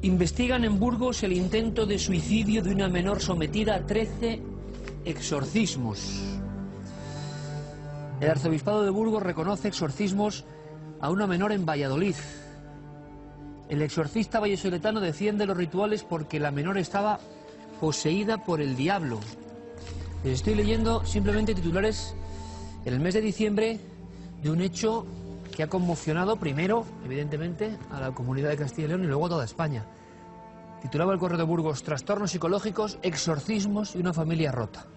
Investigan en Burgos el intento de suicidio de una menor sometida a 13 exorcismos. El arzobispado de Burgos reconoce exorcismos a una menor en Valladolid. El exorcista vallisoletano defiende los rituales porque la menor estaba poseída por el diablo. Les estoy leyendo simplemente titulares en el mes de diciembre de un hecho que ha conmocionado primero, evidentemente, a la comunidad de Castilla y León y luego a toda España. Titulaba el Correo de Burgos: trastornos psicológicos, exorcismos y una familia rota.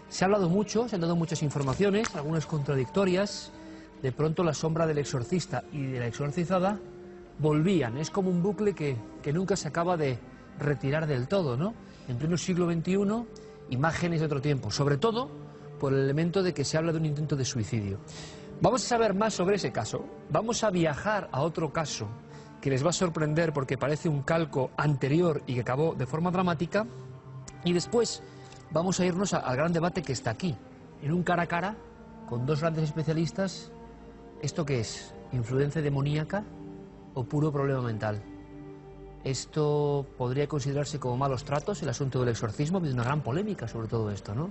Se ha hablado mucho, se han dado muchas informaciones, algunas contradictorias. De pronto la sombra del exorcista y de la exorcizada volvían. Es como un bucle que nunca se acaba de retirar del todo, ¿no? En pleno siglo XXI, imágenes de otro tiempo, sobre todo por el elemento de que se habla de un intento de suicidio. Vamos a saber más sobre ese caso, vamos a viajar a otro caso que les va a sorprender porque parece un calco anterior y que acabó de forma dramática, y después vamos a irnos al gran debate que está aquí, en un cara a cara con dos grandes especialistas. ¿Esto qué es? ¿Influencia demoníaca o puro problema mental? Esto podría considerarse como malos tratos, el asunto del exorcismo. Ha habido una gran polémica sobre todo esto, ¿no?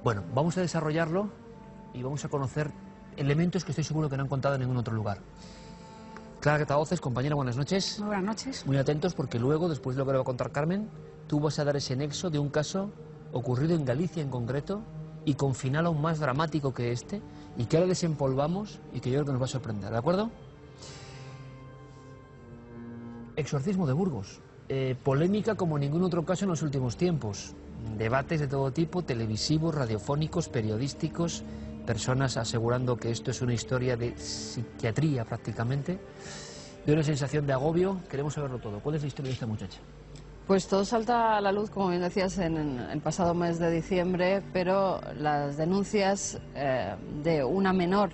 Bueno, vamos a desarrollarlo y vamos a conocer elementos que estoy seguro que no han contado en ningún otro lugar. Clara Catavoces, compañera, buenas noches. Muy buenas noches. Muy atentos porque luego, después de lo que le va a contar Carmen, tú vas a dar ese nexo de un caso ocurrido en Galicia en concreto y con final aún más dramático que este, y que ahora desempolvamos y que yo creo que nos va a sorprender, ¿de acuerdo? Exorcismo de Burgos. Polémica como ningún otro caso en los últimos tiempos. Debates de todo tipo, televisivos, radiofónicos, periodísticos, personas asegurando que esto es una historia de psiquiatría prácticamente, de una sensación de agobio. Queremos saberlo todo. ¿Cuál es la historia de esta muchacha? Pues todo salta a la luz, como bien decías, en el pasado mes de diciembre, pero las denuncias de una menor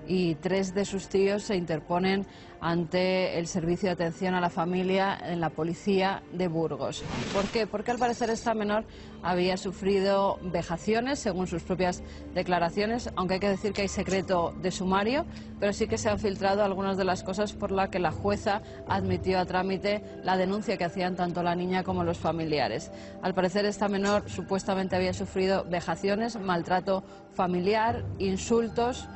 y 3 de sus tíos se interponen ante el Servicio de Atención a la Familia en la Policía de Burgos. ¿Por qué? Porque al parecer esta menor había sufrido vejaciones, según sus propias declaraciones, aunque hay que decir que hay secreto de sumario, pero sí que se han filtrado algunas de las cosas por las que la jueza admitió a trámite la denuncia que hacían tanto la niña como los familiares. Al parecer esta menor supuestamente había sufrido vejaciones, maltrato familiar, insultos,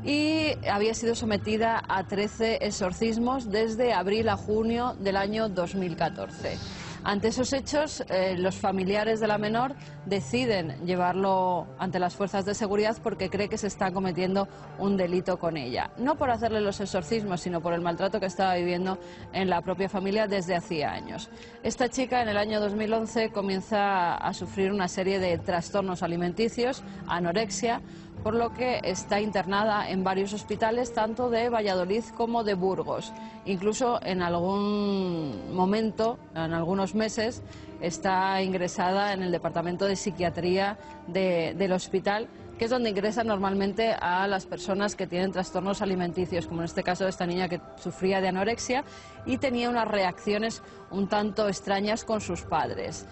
y había sido sometida a 13 exorcismos desde abril a junio del año 2014. Ante esos hechos, los familiares de la menor deciden llevarlo ante las fuerzas de seguridad porque cree que se está cometiendo un delito con ella. No por hacerle los exorcismos, sino por el maltrato que estaba viviendo en la propia familia desde hacía años. Esta chica en el año 2011 comienza a sufrir una serie de trastornos alimenticios, anorexia, por lo que está internada en varios hospitales, tanto de Valladolid como de Burgos. Incluso en algún momento, en algunos meses, está ingresada en el departamento de psiquiatría del hospital, que es donde ingresan normalmente a las personas que tienen trastornos alimenticios, como en este caso de esta niña que sufría de anorexia y tenía unas reacciones un tanto extrañas con sus padres.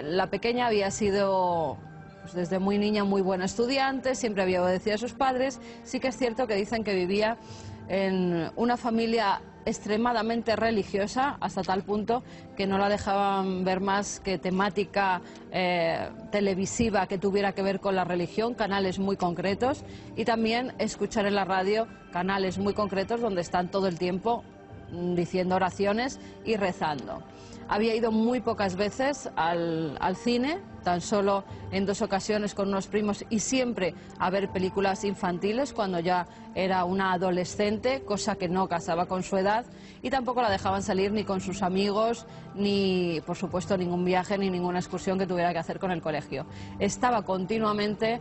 La pequeña había sido desde muy niña muy buena estudiante, siempre había obedecido a sus padres. Sí que es cierto que dicen que vivía en una familia extremadamente religiosa, hasta tal punto que no la dejaban ver más que temática televisiva que tuviera que ver con la religión, canales muy concretos, y también escuchar en la radio canales muy concretos donde están todo el tiempo diciendo oraciones y rezando. Había ido muy pocas veces al cine, tan solo en 2 ocasiones con unos primos, y siempre a ver películas infantiles cuando ya era una adolescente, cosa que no casaba con su edad, y tampoco la dejaban salir ni con sus amigos, ni por supuesto ningún viaje ni ninguna excursión que tuviera que hacer con el colegio. Estaba continuamente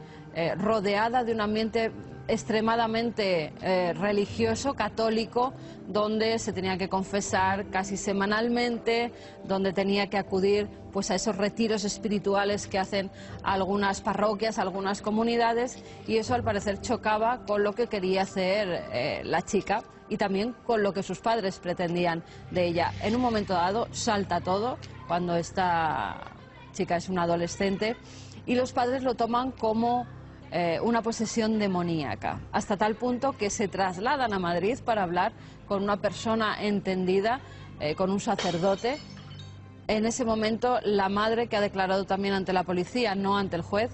rodeada de un ambiente extremadamente religioso, católico, donde se tenía que confesar casi semanalmente, donde tenía que acudir pues a esos retiros espirituales que hacen algunas parroquias, algunas comunidades, y eso al parecer chocaba con lo que quería hacer la chica y también con lo que sus padres pretendían de ella. En un momento dado salta todo cuando esta chica es una adolescente y los padres lo toman como una posesión demoníaca, hasta tal punto que se trasladan a Madrid para hablar con una persona entendida con un sacerdote. En ese momento la madre, que ha declarado también ante la policía, no ante el juez,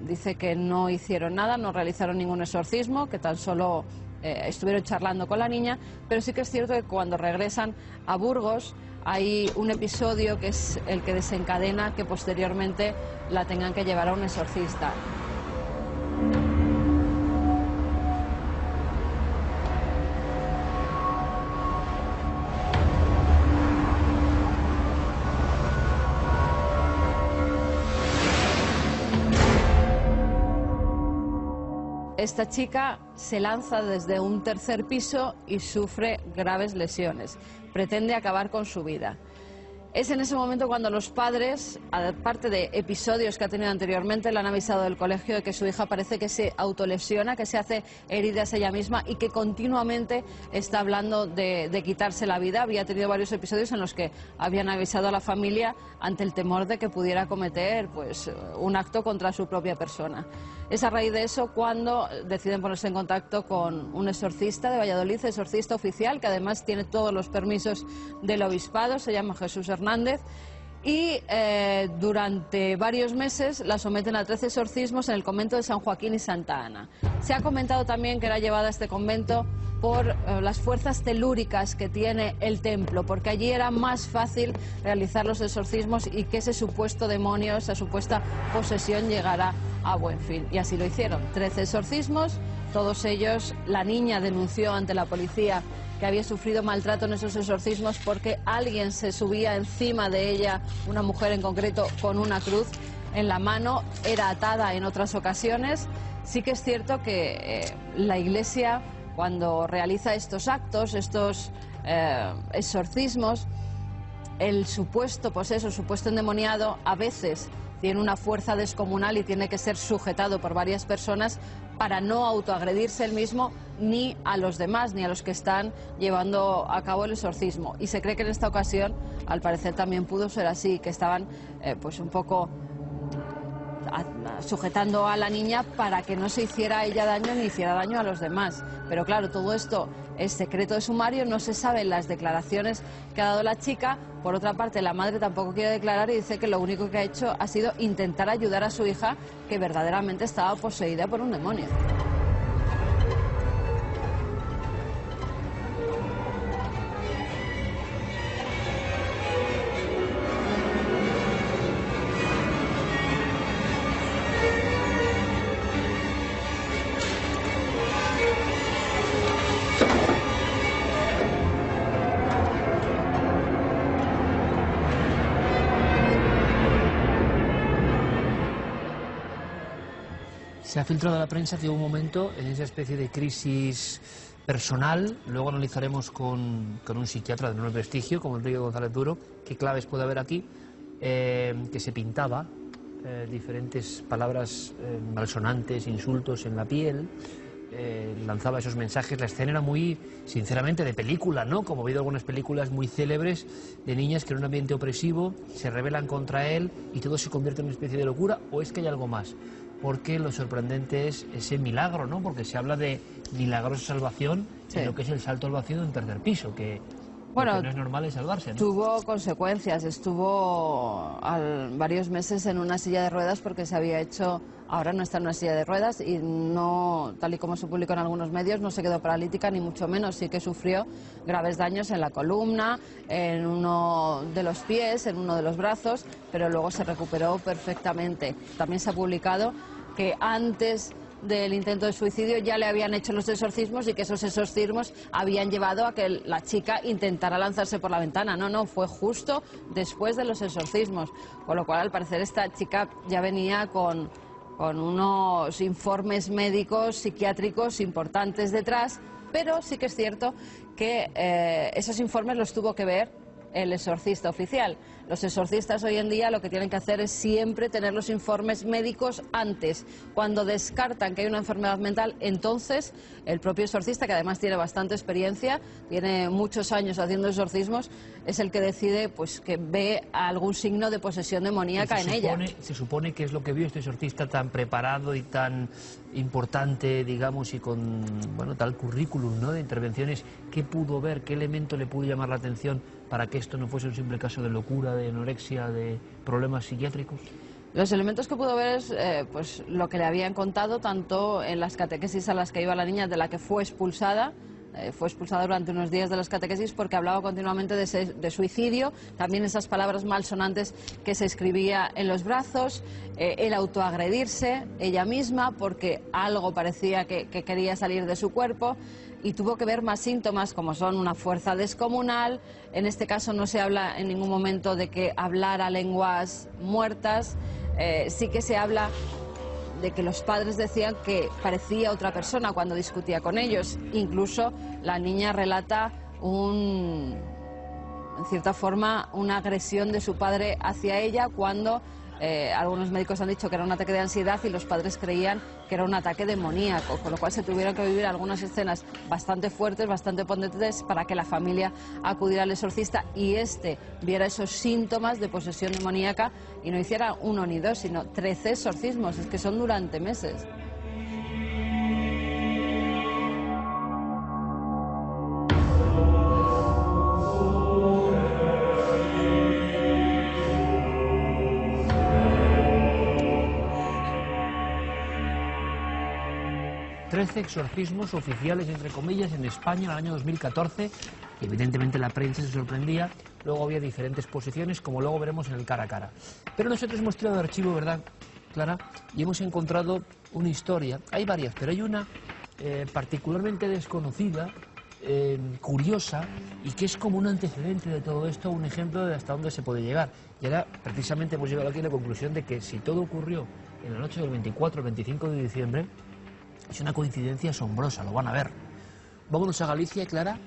dice que no hicieron nada, no realizaron ningún exorcismo, que tan solo estuvieron charlando con la niña, pero sí que es cierto que cuando regresan a Burgos hay un episodio que es el que desencadena que posteriormente la tengan que llevar a un exorcista. Esta chica se lanza desde un tercer piso y sufre graves lesiones. Pretende acabar con su vida. Es en ese momento cuando los padres, aparte de episodios que ha tenido anteriormente, le han avisado del colegio de que su hija parece que se autolesiona, que se hace heridas ella misma y que continuamente está hablando de quitarse la vida. Había tenido varios episodios en los que habían avisado a la familia ante el temor de que pudiera cometer pues, un acto contra su propia persona. Es a raíz de eso cuando deciden ponerse en contacto con un exorcista de Valladolid, exorcista oficial, que además tiene todos los permisos del obispado, se llama Jesús Hernández, y durante varios meses la someten a 13 exorcismos en el convento de San Joaquín y Santa Ana. Se ha comentado también que era llevada a este convento por las fuerzas telúricas que tiene el templo, porque allí era más fácil realizar los exorcismos y que ese supuesto demonio, esa supuesta posesión llegara a buen fin. Y así lo hicieron. 13 exorcismos, todos ellos, la niña denunció ante la policía que había sufrido maltrato en esos exorcismos porque alguien se subía encima de ella, una mujer en concreto, con una cruz en la mano, era atada en otras ocasiones. Sí que es cierto que la Iglesia, cuando realiza estos actos, estos exorcismos, el supuesto poseso, el supuesto endemoniado, a veces tiene una fuerza descomunal y tiene que ser sujetado por varias personas para no autoagredirse él mismo ni a los demás, ni a los que están llevando a cabo el exorcismo. Y se cree que en esta ocasión, al parecer, también pudo ser así, que estaban pues un poco sujetando a la niña para que no se hiciera a ella daño ni hiciera daño a los demás. Pero claro, todo esto es secreto de sumario, no se saben las declaraciones que ha dado la chica. Por otra parte, la madre tampoco quiere declarar y dice que lo único que ha hecho ha sido intentar ayudar a su hija, que verdaderamente estaba poseída por un demonio. Se ha filtrado a la prensa que hubo un momento en esa especie de crisis personal, luego analizaremos con un psiquiatra de enorme prestigio, como Enrique González Duro, qué claves puede haber aquí, que se pintaba diferentes palabras malsonantes, insultos en la piel, lanzaba esos mensajes. La escena era muy, sinceramente, de película, ¿no? Como he oído algunas películas muy célebres de niñas que en un ambiente opresivo se rebelan contra él y todo se convierte en una especie de locura. ¿O es que hay algo más? Porque lo sorprendente es ese milagro, ¿no? Porque se habla de milagrosa salvación, sí, en lo que es el salto al vacío en tercer piso, que bueno, lo que no es normal es salvarse, ¿no? Tuvo consecuencias, estuvo varios meses en una silla de ruedas porque se había hecho, ahora no está en una silla de ruedas y no, tal y como se publicó en algunos medios, no se quedó paralítica ni mucho menos, sí que sufrió graves daños en la columna, en uno de los pies, en uno de los brazos, pero luego se recuperó perfectamente. También se ha publicado que antes del intento de suicidio ya le habían hecho los exorcismos y que esos exorcismos habían llevado a que la chica intentara lanzarse por la ventana. No, fue justo después de los exorcismos, con lo cual al parecer esta chica ya venía con unos informes médicos, psiquiátricos importantes detrás, pero sí que es cierto que esos informes los tuvo que ver el exorcista oficial. Los exorcistas hoy en día lo que tienen que hacer es siempre tener los informes médicos antes. Cuando descartan que hay una enfermedad mental, entonces el propio exorcista, que además tiene bastante experiencia, tiene muchos años haciendo exorcismos, es el que decide pues que ve algún signo de posesión demoníaca en ella. Se supone que es lo que vio este exorcista tan preparado y tan importante, digamos, y con tal currículum, ¿no?, de intervenciones. ¿Qué pudo ver? ¿Qué elemento le pudo llamar la atención para que esto no fuese un simple caso de locura, de anorexia, de problemas psiquiátricos? Los elementos que pudo ver es pues lo que le habían contado tanto en las catequesis a las que iba la niña, de la que fue expulsada durante unos días de las catequesis porque hablaba continuamente de suicidio, también esas palabras malsonantes que se escribía en los brazos, el autoagredirse ella misma porque algo parecía que quería salir de su cuerpo, y tuvo que ver más síntomas como son una fuerza descomunal. En este caso no se habla en ningún momento de que hablara lenguas muertas, sí que se habla de que los padres decían que parecía otra persona cuando discutía con ellos. Incluso la niña relata en cierta forma, una agresión de su padre hacia ella cuando algunos médicos han dicho que era un ataque de ansiedad y los padres creían que era un ataque demoníaco, con lo cual se tuvieron que vivir algunas escenas bastante fuertes, bastante potentes, para que la familia acudiera al exorcista y viera esos síntomas de posesión demoníaca y no hiciera 1 ni 2, sino 13 exorcismos, es que son durante meses. Exorcismos oficiales, entre comillas, en España en el año 2014. Evidentemente la prensa se sorprendía, luego había diferentes posiciones, como luego veremos en el cara a cara. Pero nosotros hemos tirado de archivo, ¿verdad, Clara? Y hemos encontrado una historia, hay varias, pero hay una particularmente desconocida, curiosa, y que es como un antecedente de todo esto, un ejemplo de hasta dónde se puede llegar. Y ahora precisamente hemos llegado aquí a la conclusión de que si todo ocurrió en la noche del 24 al 25 de diciembre, es una coincidencia asombrosa, lo van a ver. Vámonos a Galicia, Clara.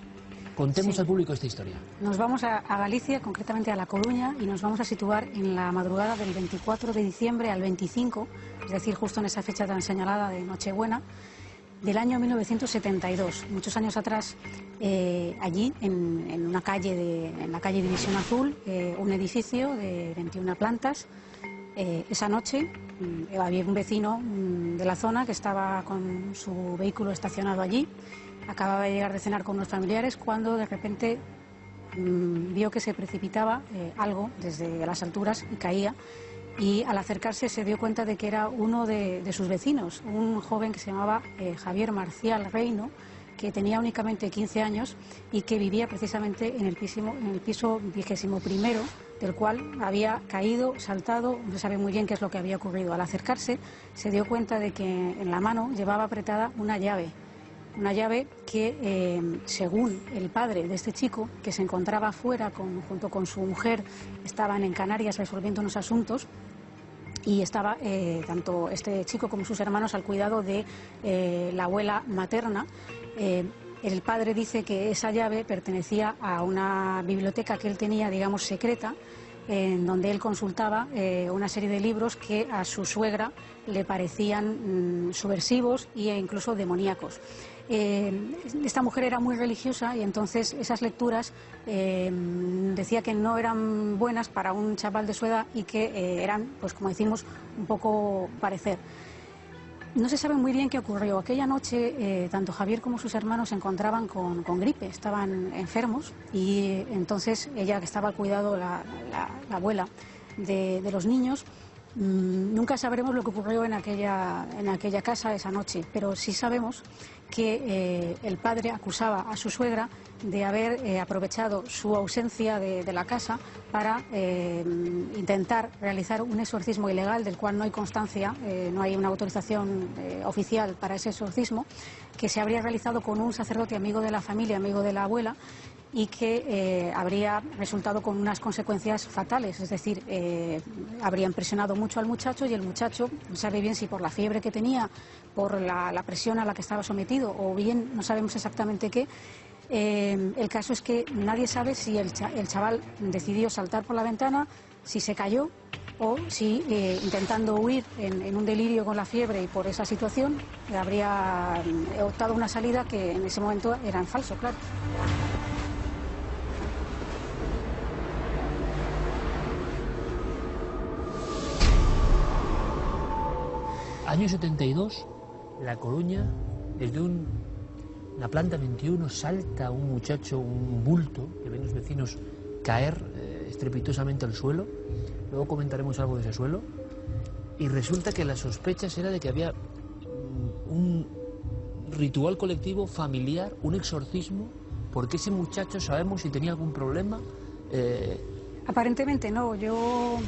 Contemos al público esta historia. Nos vamos a Galicia, concretamente a La Coruña, y nos vamos a situar en la madrugada del 24 de diciembre al 25, es decir, justo en esa fecha tan señalada de Nochebuena, del año 1972. Muchos años atrás, allí, en la calle División Azul, un edificio de 21 plantas. Esa noche había un vecino de la zona que estaba con su vehículo estacionado allí. Acababa de llegar de cenar con unos familiares cuando de repente vio que se precipitaba algo desde las alturas y caía, y al acercarse se dio cuenta de que era uno de sus vecinos, un joven que se llamaba Javier Marcial Reino, que tenía únicamente 15 años y que vivía precisamente en el piso 21º, del cual había caído, saltado, no se sabe muy bien qué es lo que había ocurrido. Al acercarse se dio cuenta de que en la mano llevaba apretada una llave que, según el padre de este chico, que se encontraba fuera junto con su mujer, estaban en Canarias resolviendo unos asuntos, y estaba tanto este chico como sus hermanos al cuidado de la abuela materna. El padre dice que esa llave pertenecía a una biblioteca que él tenía, digamos, secreta, en donde él consultaba una serie de libros que a su suegra le parecían subversivos e incluso demoníacos. Esta mujer era muy religiosa y entonces esas lecturas decía que no eran buenas para un chaval de su edad y que eran, pues como decimos, un poco parecer. No se sabe muy bien qué ocurrió. Aquella noche tanto Javier como sus hermanos se encontraban con gripe, estaban enfermos, y entonces ella, que estaba al cuidado, la abuela de los niños, nunca sabremos lo que ocurrió en aquella casa esa noche, pero sí sabemos que el padre acusaba a su suegra de haber aprovechado su ausencia de la casa para intentar realizar un exorcismo ilegal del cual no hay constancia, no hay una autorización oficial para ese exorcismo, que se habría realizado con un sacerdote amigo de la familia, amigo de la abuela, y que habría resultado con unas consecuencias fatales, es decir, habría impresionado mucho al muchacho, y el muchacho, no sabe bien si por la fiebre que tenía, por la presión a la que estaba sometido, o bien no sabemos exactamente qué, El caso es que nadie sabe si el chaval decidió saltar por la ventana, si se cayó o si intentando huir en un delirio con la fiebre y por esa situación habría optado una salida que en ese momento era en falso, claro. Año 72, La Coruña, desde una planta 21 salta un muchacho, un bulto, que ven los vecinos caer estrepitosamente al suelo. Luego comentaremos algo de ese suelo. Y resulta que la sospecha era de que había un ritual colectivo familiar, un exorcismo, porque ese muchacho sabemos si tenía algún problema. Aparentemente no. Yo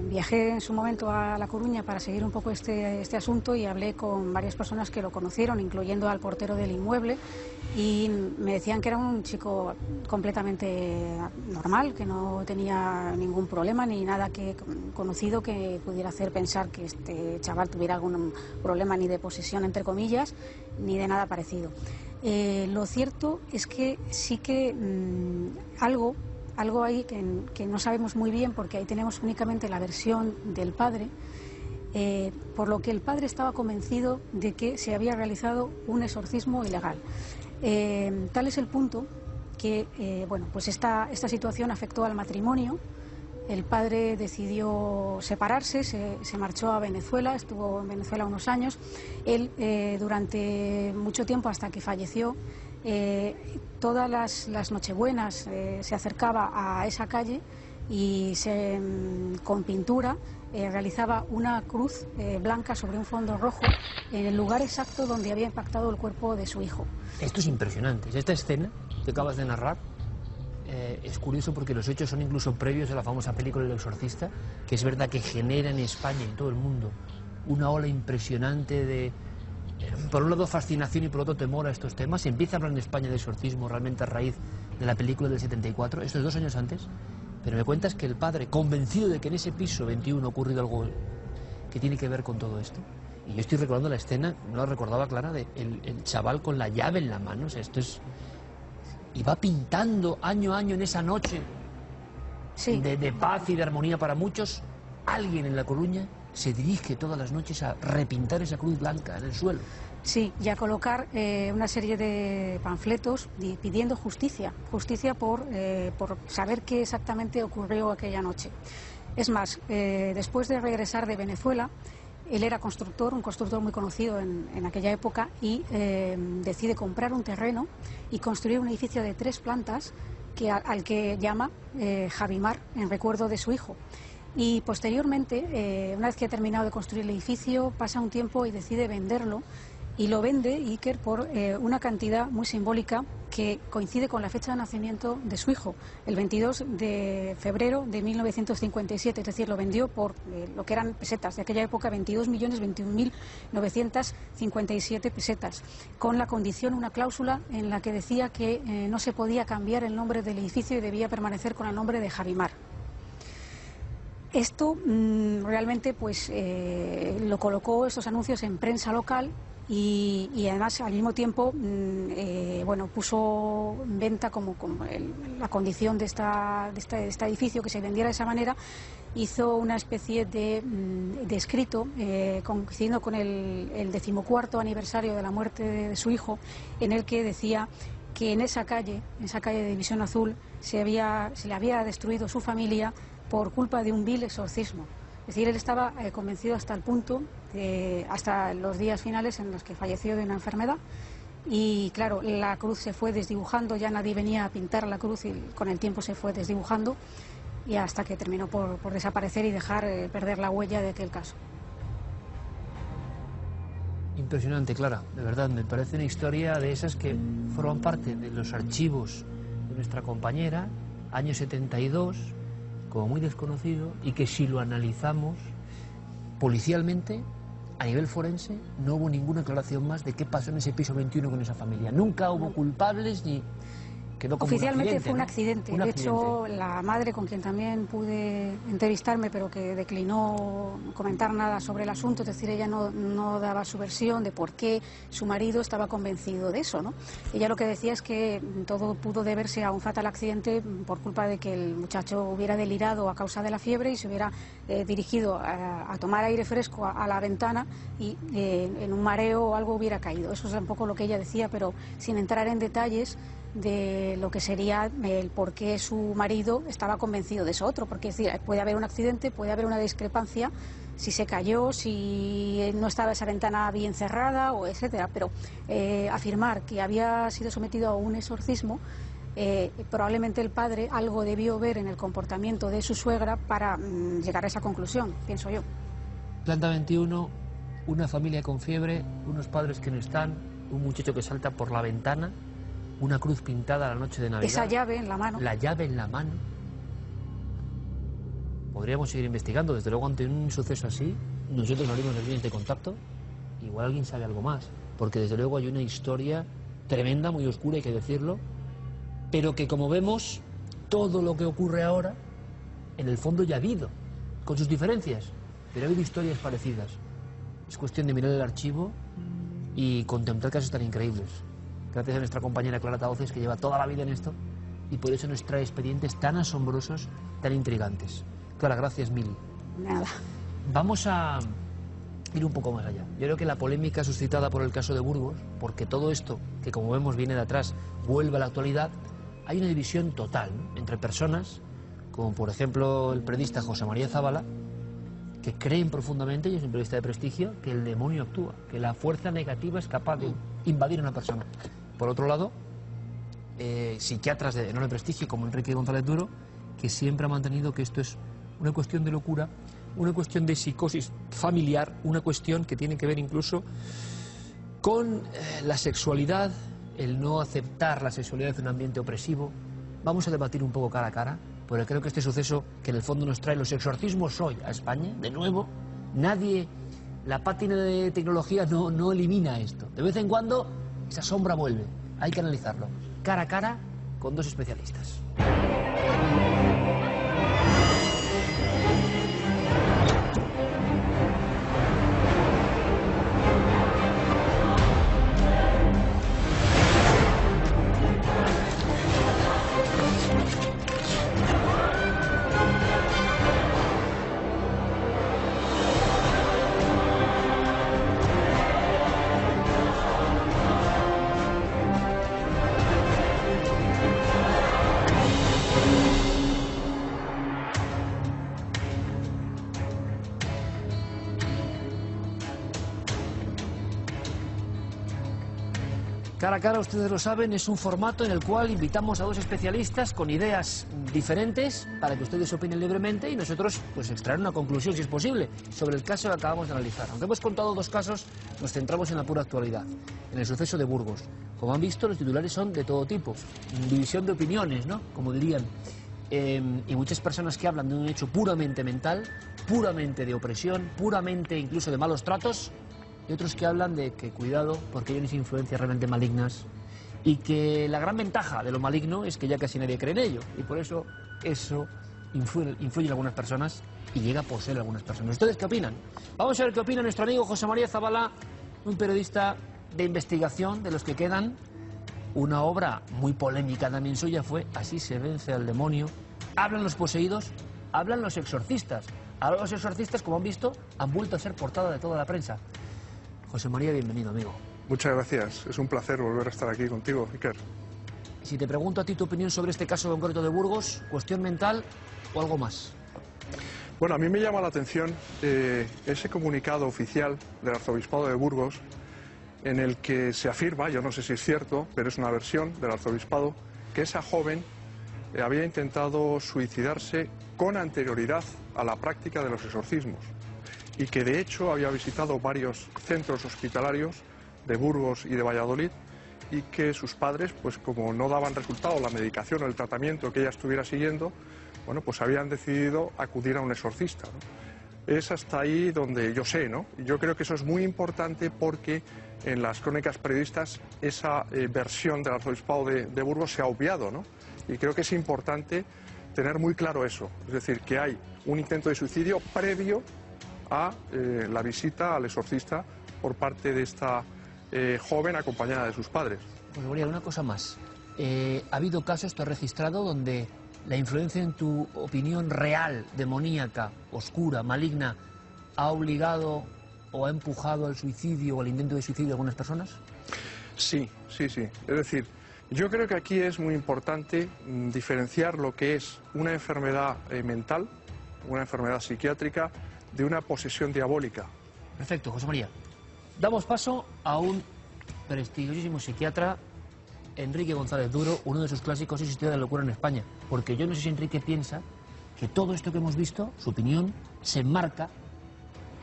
viajé en su momento a La Coruña para seguir un poco este asunto y hablé con varias personas que lo conocieron, incluyendo al portero del inmueble, y me decían que era un chico completamente normal, que no tenía ningún problema ni nada conocido que pudiera hacer pensar que este chaval tuviera algún problema ni de posesión, entre comillas, ni de nada parecido. Lo cierto es que sí que algo ahí que no sabemos muy bien, porque ahí tenemos únicamente la versión del padre, por lo que el padre estaba convencido de que se había realizado un exorcismo ilegal. Tal es el punto que bueno, pues esta situación afectó al matrimonio. El padre decidió separarse, se marchó a Venezuela, estuvo en Venezuela unos años. Él durante mucho tiempo, hasta que falleció, todas las Nochebuenas se acercaba a esa calle y con pintura realizaba una cruz blanca sobre un fondo rojo en el lugar exacto donde había impactado el cuerpo de su hijo. Esto es impresionante. Esta escena que acabas de narrar es curioso porque los hechos son incluso previos a la famosa película El Exorcista, que es verdad que genera en España y en todo el mundo una ola impresionante de, por un lado, fascinación y por otro temor a estos temas. Se empieza a hablar en España de exorcismo realmente a raíz de la película del 74, esto es 2 años antes, pero me cuentas que el padre, convencido de que en ese piso 21 ha ocurrido algo que tiene que ver con todo esto, y yo estoy recordando la escena, no la recordaba clara, de el chaval con la llave en la mano, o sea, esto es... Y va pintando año a año en esa noche Sí. de paz y de armonía para muchos. Alguien en La Coruña se dirige todas las noches a repintar esa cruz blanca en el suelo. Sí, y a colocar una serie de panfletos pidiendo justicia por saber qué exactamente ocurrió aquella noche. Es más, después de regresar de Venezuela, él era constructor, un constructor muy conocido en aquella época, y decide comprar un terreno y construir un edificio de 3 plantas al que llama Javimar, en recuerdo de su hijo. Y posteriormente, una vez que ha terminado de construir el edificio, pasa un tiempo y decide venderlo, y lo vende Iker por una cantidad muy simbólica que coincide con la fecha de nacimiento de su hijo, el 22 de febrero de 1957, es decir, lo vendió por lo que eran pesetas de aquella época, 22.021.957 pesetas, con la condición, una cláusula en la que decía que no se podía cambiar el nombre del edificio y debía permanecer con el nombre de Javimar. Esto realmente pues lo colocó, estos anuncios, en prensa local, y además al mismo tiempo bueno, puso en venta como la condición de este edificio, que se vendiera de esa manera. Hizo una especie de escrito coincidiendo con el 14º aniversario de la muerte de su hijo, en el que decía que en esa calle de División Azul, se le había destruido su familia por culpa de un vil exorcismo. Es decir, él estaba convencido hasta el punto, hasta los días finales en los que falleció de una enfermedad. Y claro, la cruz se fue desdibujando, ya nadie venía a pintar la cruz, y con el tiempo se fue desdibujando, y hasta que terminó por desaparecer y dejar perder la huella de aquel caso. Impresionante, Clara, de verdad, me parece una historia de esas que forman parte de los archivos de nuestra compañera, año 72, como muy desconocido, y que si lo analizamos policialmente, a nivel forense, no hubo ninguna aclaración más de qué pasó en ese piso 21 con esa familia. Nunca hubo culpables ni... quedó como oficialmente un accidente, fue un ¿no? accidente. Un De accidente. hecho, la madre, con quien también pude entrevistarme, pero que declinó comentar nada sobre el asunto, es decir, ella no daba su versión de por qué su marido estaba convencido de eso, ¿no? Ella lo que decía es que todo pudo deberse a un fatal accidente por culpa de que el muchacho hubiera delirado a causa de la fiebre y se hubiera dirigido a tomar aire fresco a la ventana y en un mareo o algo hubiera caído. Eso es un poco lo que ella decía, pero sin entrar en detalles de lo que sería el por qué su marido estaba convencido de eso otro, porque es decir, puede haber un accidente, puede haber una discrepancia, si se cayó, si no estaba esa ventana bien cerrada, o etcétera, pero afirmar que había sido sometido a un exorcismo, probablemente el padre algo debió ver en el comportamiento de su suegra para llegar a esa conclusión, pienso yo. Planta 21, una familia con fiebre, unos padres que no están, un muchacho que salta por la ventana, una cruz pintada la noche de Navidad. Esa llave en la mano. La llave en la mano. Podríamos seguir investigando. Desde luego, ante un suceso así, nosotros abrimos el siguiente contacto. Igual alguien sabe algo más. Porque desde luego hay una historia tremenda, muy oscura, hay que decirlo. Pero que, como vemos, todo lo que ocurre ahora, en el fondo ya ha habido. Con sus diferencias. Pero ha habido historias parecidas. Es cuestión de mirar el archivo y contemplar casos tan increíbles. Gracias a nuestra compañera Clara Tauces, que lleva toda la vida en esto, y por eso nos trae expedientes tan asombrosos, tan intrigantes. Clara, gracias mil. Nada. Vamos a ir un poco más allá. Yo creo que la polémica suscitada por el caso de Burgos, porque todo esto, que como vemos viene de atrás, vuelve a la actualidad, hay una división total, ¿no?, entre personas, como por ejemplo el periodista José María Zabala, que creen profundamente, y es un periodista de prestigio, que el demonio actúa, que la fuerza negativa es capaz de invadir a una persona. Por otro lado, psiquiatras de enorme prestigio como Enrique González Duro, que siempre ha mantenido que esto es una cuestión de locura, una cuestión de psicosis familiar, una cuestión que tiene que ver incluso con la sexualidad, el no aceptar la sexualidad en un ambiente opresivo. Vamos a debatir un poco cara a cara, porque creo que este suceso, que en el fondo nos trae los exorcismos hoy a España, de nuevo, nadie, la pátina de tecnología no elimina esto. De vez en cuando esa sombra vuelve, hay que analizarlo, cara a cara, con dos especialistas. Cara a cara, ustedes lo saben, es un formato en el cual invitamos a dos especialistas con ideas diferentes para que ustedes opinen libremente y nosotros pues extraer una conclusión, si es posible, sobre el caso que acabamos de analizar. Aunque hemos contado dos casos, nos centramos en la pura actualidad, en el suceso de Burgos. Como han visto, los titulares son de todo tipo, división de opiniones, ¿no?, como dirían. Y muchas personas que hablan de un hecho puramente mental, puramente de opresión, puramente incluso de malos tratos, y otros que hablan de que cuidado porque hay unas influencias realmente malignas y que la gran ventaja de lo maligno es que ya casi nadie cree en ello y por eso influye en algunas personas y llega a poseer a algunas personas. ¿Ustedes qué opinan? Vamos a ver qué opina nuestro amigo José María Zabala, un periodista de investigación de los que quedan. Una obra muy polémica también suya fue Así se vence al demonio. Hablan los poseídos, hablan los exorcistas. Ahora los exorcistas, como han visto, han vuelto a ser portada de toda la prensa. José María, bienvenido, amigo. Muchas gracias. Es un placer volver a estar aquí contigo, Iker. Si te pregunto a ti tu opinión sobre este caso concreto de Burgos, ¿cuestión mental o algo más? Bueno, a mí me llama la atención ese comunicado oficial del Arzobispado de Burgos en el que se afirma, yo no sé si es cierto, pero es una versión del Arzobispado, que esa joven había intentado suicidarse con anterioridad a la práctica de los exorcismos y que de hecho había visitado varios centros hospitalarios de Burgos y de Valladolid y que sus padres, pues como no daban resultado la medicación o el tratamiento que ella estuviera siguiendo, bueno, pues habían decidido acudir a un exorcista, ¿no? Es hasta ahí donde yo sé, ¿no? Y yo creo que eso es muy importante porque en las crónicas periodistas esa versión del arzobispado de Burgos se ha obviado, ¿no? Y creo que es importante tener muy claro eso, es decir, que hay un intento de suicidio previo a la visita al exorcista por parte de esta joven acompañada de sus padres. Pues María, una cosa más. ¿Ha habido casos, tú has registrado, donde la influencia en tu opinión real, demoníaca, oscura, maligna, ha obligado o ha empujado al suicidio o al intento de suicidio de algunas personas? Sí. Es decir, yo creo que aquí es muy importante diferenciar lo que es una enfermedad mental, una enfermedad psiquiátrica, de una posesión diabólica. Perfecto, José María. Damos paso a un prestigiosísimo psiquiatra, Enrique González Duro. Uno de sus clásicos es Historia de la locura en España. Porque yo no sé si Enrique piensa que todo esto que hemos visto, su opinión, se enmarca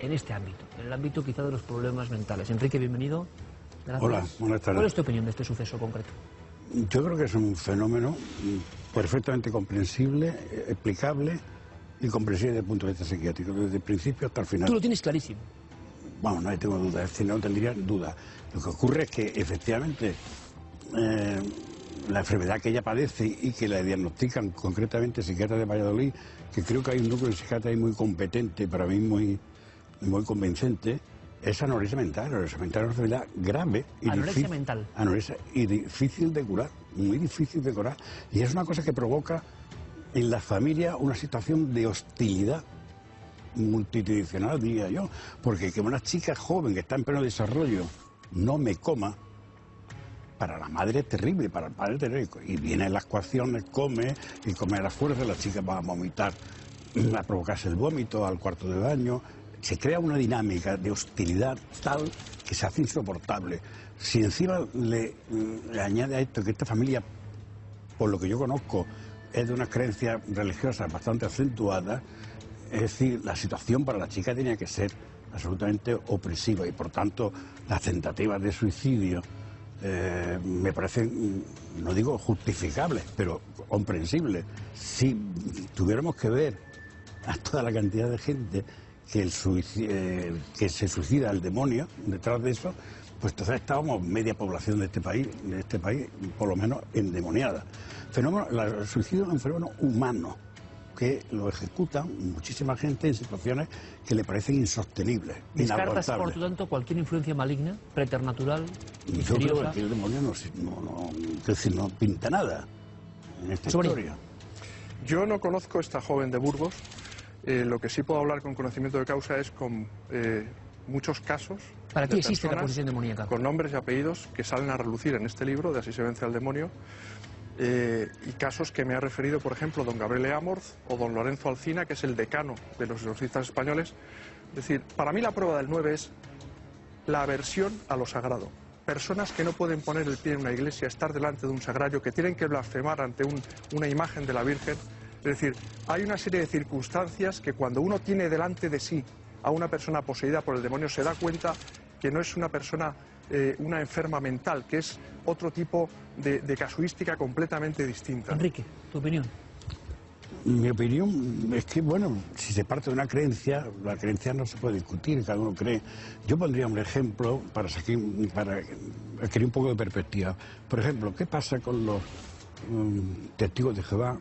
en este ámbito, en el ámbito quizá de los problemas mentales. Enrique, bienvenido. Gracias. Hola, buenas tardes. ¿Cuál es tu opinión de este suceso concreto? Yo creo que es un fenómeno perfectamente comprensible, explicable y comprensible desde el punto de vista psiquiátrico, desde el principio hasta el final. Tú lo tienes clarísimo. Bueno, no tengo duda, es decir, no tendría duda. Lo que ocurre es que efectivamente la enfermedad que ella padece y que la diagnostican concretamente psiquiatras de Valladolid, que creo que hay un núcleo de psiquiatras ahí muy competente, para mí muy convincente, es anorexia mental. Anorexia mental es una enfermedad grave y Anorexia mental. Anorexia, y difícil de curar, muy difícil de curar. Y es una cosa que provoca en la familia una situación de hostilidad multidimensional, diría yo, porque que una chica joven que está en pleno desarrollo no me coma, para la madre es terrible, para el padre es terrible. Y vienen las coacciones, come, y come a la fuerza, la chica va a vomitar, a provocarse el vómito al cuarto de baño. Se crea una dinámica de hostilidad tal que se hace insoportable. Si encima le añade a esto que esta familia, por lo que yo conozco, es de unas creencias religiosas bastante acentuadas, es decir, la situación para la chica tenía que ser absolutamente opresiva y por tanto las tentativas de suicidio me parecen, no digo justificables, pero comprensibles. Si tuviéramos que ver a toda la cantidad de gente que se suicida al demonio detrás de eso, pues entonces estábamos media población de este país por lo menos endemoniada. El suicidio es un fenómeno humano que lo ejecutan muchísima gente en situaciones que le parecen insostenibles, ¿Descartas, inaguantables. por lo tanto, cualquier influencia maligna, preternatural, Yo creo misteriosa? que aquí el demonio no pinta nada en esta historia. Yo no conozco a esta joven de Burgos. Lo que sí puedo hablar con conocimiento de causa es con muchos casos. ¿Para de ti existe la personas posesión demoníaca? con nombres y apellidos que salen a relucir en este libro, de Así se vence al demonio, y casos que me ha referido, por ejemplo, don Gabriel Amorz o don Lorenzo Alcina, que es el decano de los exorcistas españoles. Es decir, para mí la prueba del 9 es la aversión a lo sagrado. Personas que no pueden poner el pie en una iglesia, estar delante de un sagrario, que tienen que blasfemar ante una imagen de la Virgen. Es decir, hay una serie de circunstancias que cuando uno tiene delante de sí a una persona poseída por el demonio se da cuenta que no es una persona, una enferma mental, que es otro tipo de casuística completamente distinta. Enrique, tu opinión. Mi opinión es que, bueno, si se parte de una creencia, la creencia no se puede discutir, cada uno cree. Yo pondría un ejemplo para adquirir un poco de perspectiva. Por ejemplo, ¿qué pasa con los testigos de Jehová?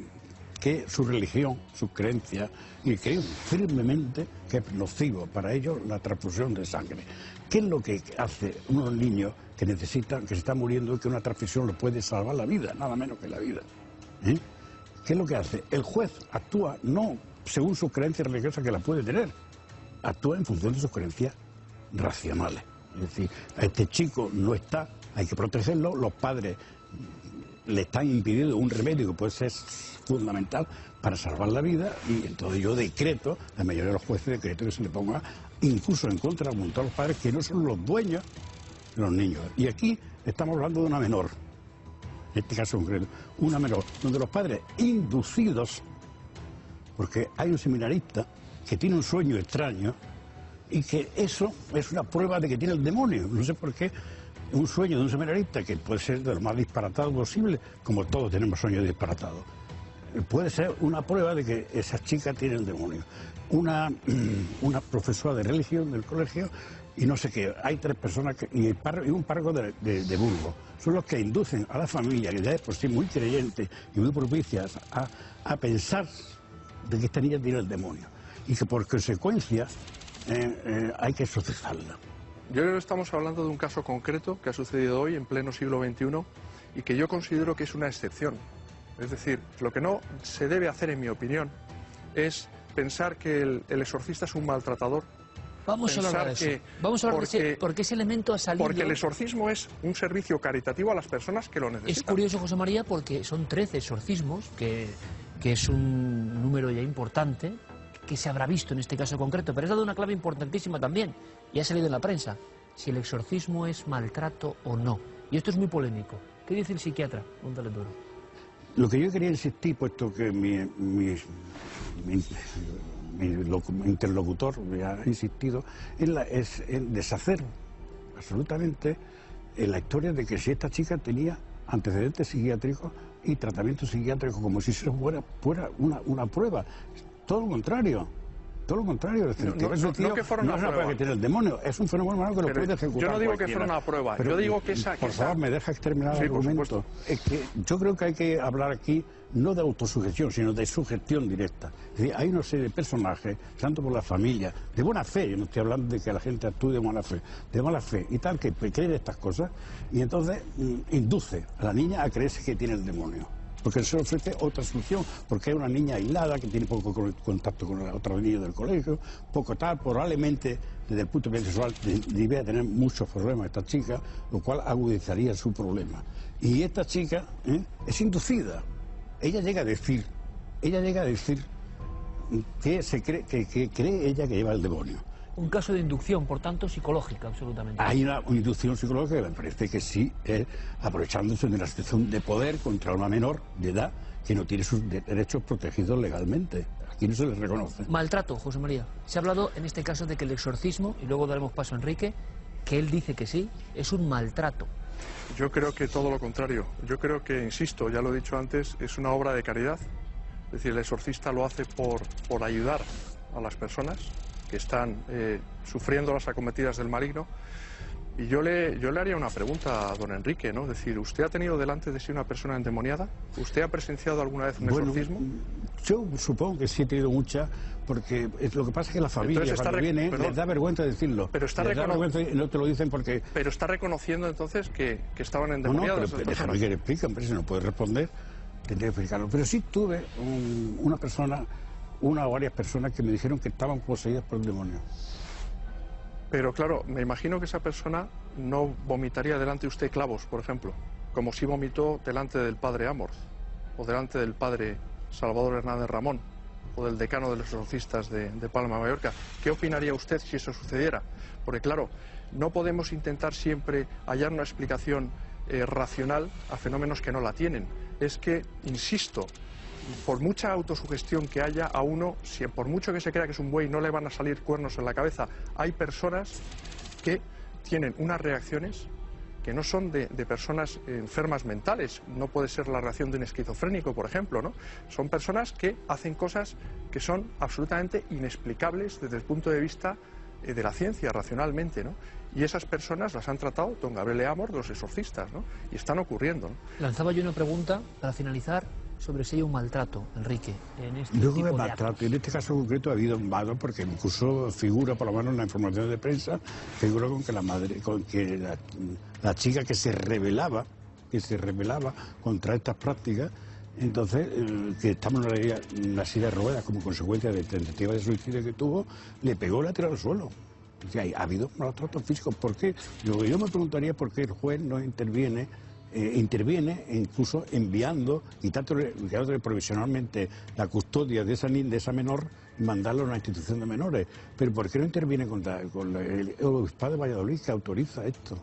Que su religión, sus creencias, y creen firmemente que es nocivo para ellos la transfusión de sangre. ¿Qué es lo que hace unos niños que necesitan, que se están muriendo y que una transfusión les puede salvar la vida, nada menos que la vida? ¿Qué es lo que hace? El juez actúa no según sus creencias religiosas, que la puede tener, actúa en función de sus creencias racionales. Es decir, a este chico no está, hay que protegerlo, los padres le están impidiendo un remedio que puede ser fundamental para salvar la vida, y entonces yo decreto, la mayoría de los jueces decreto que se le ponga incluso en contra de un montón de los padres que no son los dueños de los niños. Y aquí estamos hablando de una menor, en este caso concreto, una menor, donde los padres inducidos, porque hay un seminarista que tiene un sueño extraño y que eso es una prueba de que tiene el demonio, no sé por qué. Un sueño de un seminarista que puede ser de lo más disparatado posible, como todos tenemos sueños disparatados, puede ser una prueba de que esa chica tiene el demonio. Una profesora de religión del colegio y no sé qué. Hay 3 personas y un párroco de Burgos. Son los que inducen a la familia, que ya es por sí muy creyente y muy propicias, a pensar de que esta niña tiene el demonio y que por consecuencia hay que exorcizarla. Yo creo que estamos hablando de un caso concreto que ha sucedido hoy en pleno siglo XXI y que yo considero que es una excepción. Es decir, lo que no se debe hacer, en mi opinión, es pensar que el exorcista es un maltratador. Vamos a hablar de eso. Vamos a hablar de ese, porque ese elemento ha salido. Porque el exorcismo es un servicio caritativo a las personas que lo necesitan. Es curioso, José María, porque son 13 exorcismos, que es un número ya importante, que se habrá visto en este caso concreto, pero has dado una clave importantísima también, y ha salido en la prensa, si el exorcismo es maltrato o no. Y esto es muy polémico. ¿Qué dice el psiquiatra? Póntale duro. Lo que yo quería insistir, puesto que mi interlocutor me ha insistido, es en deshacer absolutamente en la historia de que si esta chica tenía antecedentes psiquiátricos y tratamiento psiquiátrico, como si eso fuera una prueba. Todo lo contrario. Todo lo contrario. Es decir, no que fuera una prueba que tiene el demonio, es un fenómeno humano que lo puede ejecutar. Yo no digo cualquiera. que fuera una prueba, Pero, yo digo que esa... Por favor, me deja terminar el argumento. Es que yo creo que hay que hablar aquí no de autosugestión, sino de sugestión directa. Es decir, hay una serie de personajes, tanto por la familia, de buena fe, yo no estoy hablando de que la gente actúe de mala fe y tal, que creen estas cosas, y entonces induce a la niña a creerse que tiene el demonio. Porque se ofrece otra solución, porque es una niña aislada que tiene poco contacto con otros niños del colegio, poco tal, probablemente desde el punto de vista sexual debía tener muchos problemas esta chica, lo cual agudizaría su problema. Y esta chica es inducida. Ella llega a decir que cree ella que lleva el demonio. Un caso de inducción, por tanto, psicológica, absolutamente. Hay una inducción psicológica que me parece que sí, aprovechándose de la situación de poder contra una menor de edad que no tiene sus derechos protegidos legalmente. Aquí no se les reconoce. Maltrato, José María. Se ha hablado en este caso de que el exorcismo, y luego daremos paso a Enrique, que él dice que sí, es un maltrato. Yo creo que todo lo contrario. Yo creo que, insisto, ya lo he dicho antes, es una obra de caridad. Es decir, el exorcista lo hace por ayudar a las personas que están sufriendo las acometidas del maligno. Y yo le haría una pregunta a don Enrique, ¿no? Es decir, ¿usted ha tenido delante de sí una persona endemoniada? ¿Usted ha presenciado alguna vez un exorcismo? Yo supongo que sí he tenido muchas, porque lo que pasa es que la familia cuando viene les da vergüenza decirlo. Pero está no te lo dicen porque... Pero está reconociendo entonces que estaban endemoniadas. No, pero déjame que le explique, hombre, si no puede responder, tendría que explicarlo. Pero sí tuve una o varias personas que me dijeron que estaban poseídas por el demonio. Pero claro, me imagino que esa persona no vomitaría delante de usted clavos, por ejemplo, como si vomitó delante del padre Amorth, o delante del padre Salvador Hernández Ramón, o del decano de los exorcistas de Palma de Mallorca. ¿Qué opinaría usted si eso sucediera? Porque claro, no podemos intentar siempre hallar una explicación racional a fenómenos que no la tienen. Es que, insisto, por mucha autosugestión que haya a uno, si por mucho que se crea que es un buey no le van a salir cuernos en la cabeza, hay personas que tienen unas reacciones que no son de personas enfermas mentales. No puede ser la reacción de un esquizofrénico, por ejemplo, ¿no? Son personas que hacen cosas que son absolutamente inexplicables desde el punto de vista de la ciencia, racionalmente, ¿no? Y esas personas las han tratado don Gabriel Amorth, los exorcistas, ¿no? Y están ocurriendo, ¿no? Lanzaba yo una pregunta para finalizar sobre si hay un maltrato, Enrique, en este Yo tipo creo que de maltrato, actos. en este caso concreto ha habido un maltrato porque incluso figura, por lo menos en la información de prensa, figura con que la chica que se rebelaba contra estas prácticas, entonces que estamos en la silla de ruedas como consecuencia de tentativa de suicidio que tuvo, le pegó y la tiró al suelo. O sea, ha habido maltratos físicos. ¿Por qué? Lo que yo me preguntaría es por qué el juez no interviene incluso enviando y dándole provisionalmente la custodia de esa menor y mandarla a una institución de menores. Pero ¿por qué no interviene con el obispado de Valladolid que autoriza esto?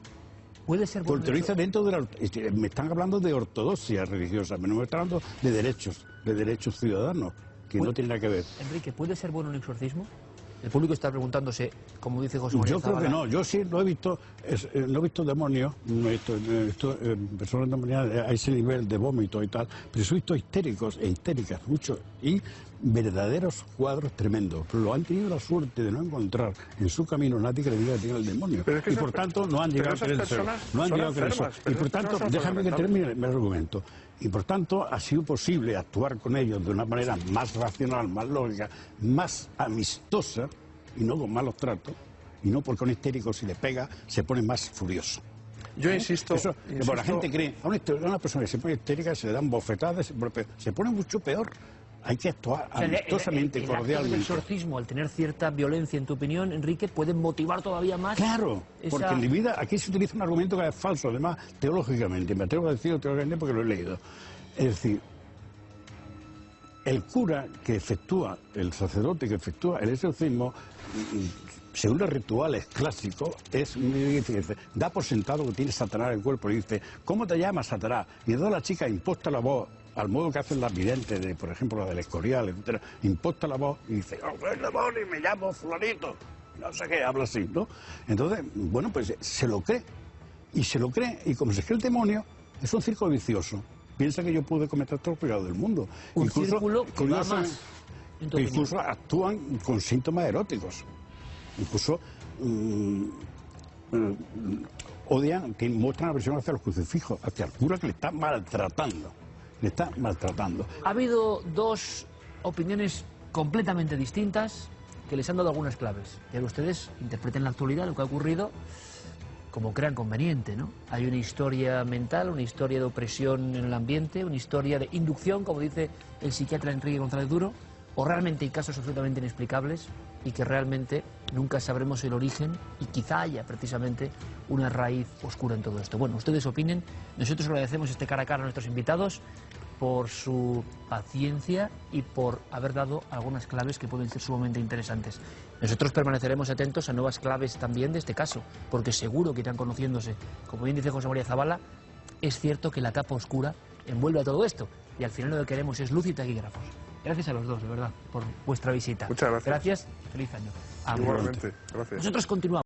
Puede ser bueno. Autoriza dentro de la... Me están hablando de ortodoxia religiosa, pero no me están hablando de derechos ciudadanos, que no tienen nada que ver. Enrique, ¿puede ser bueno un exorcismo? El público está preguntándose, como dice José María Yo creo Zabala, que no, yo sí no he visto demonios, no he visto personas endemoniadas a ese nivel de vómito y tal, pero he visto histéricos e histéricas, muchos, y verdaderos cuadros tremendos, pero lo han tenido la suerte de no encontrar en su camino nadie que le diga que tiene el demonio. Y por tanto no han llegado a creerse. No han llegado a creerse. Y por tanto, déjame que termine mi argumento. Y por tanto ha sido posible actuar con ellos de una manera más racional, más lógica, más amistosa y no con malos tratos. Y no porque un histérico si le pega se pone más furioso. Yo insisto... La gente cree, a una persona que se pone histérica se le dan bofetadas, se pone mucho peor. Hay que actuar amistosamente, cordialmente. El exorcismo, al tener cierta violencia, en tu opinión, Enrique, puede motivar todavía más... Claro, porque en mi vida aquí se utiliza un argumento que es falso, además, teológicamente. Me atrevo a decirlo teológicamente porque lo he leído. Es decir, el cura que efectúa, el sacerdote que efectúa el exorcismo, según los rituales clásicos, da por sentado que tiene Satanás en el cuerpo y dice, ¿cómo te llamas, Satanás? Y entonces la chica imposta la voz, al modo que hacen las videntes, por ejemplo, la del Escorial, etc., imposta la voz y dice, ¡oh, soy el demonio y me llamo fulanito! No sé qué, habla así, ¿no? Entonces, bueno, pues se lo cree. Y se lo cree, y como se cree el demonio, es un círculo vicioso. Piensa que yo pude cometer todo el pecado del mundo. Un círculo que va más. Incluso actúan con síntomas eróticos. Incluso odian, muestran aversión hacia los crucifijos, hacia el cura que le está maltratando. Ha habido dos opiniones completamente distintas que les han dado algunas claves. Que ustedes interpreten la actualidad, lo que ha ocurrido, como crean conveniente, ¿no? Hay una historia mental, una historia de opresión en el ambiente, una historia de inducción, como dice el psiquiatra Enrique González Duro, o realmente hay casos absolutamente inexplicables y que realmente nunca sabremos el origen y quizá haya precisamente una raíz oscura en todo esto. Bueno, ustedes opinen. Nosotros agradecemos este cara a cara a nuestros invitados por su paciencia y por haber dado algunas claves que pueden ser sumamente interesantes. Nosotros permaneceremos atentos a nuevas claves también de este caso, porque seguro que irán conociéndose. Como bien dice José María Zavala, es cierto que la capa oscura envuelve a todo esto y al final lo que queremos es luz y taquígrafos. Gracias a los dos, de verdad, por vuestra visita. Muchas gracias. Gracias, feliz año. Igualmente, gracias. Nosotros continuamos.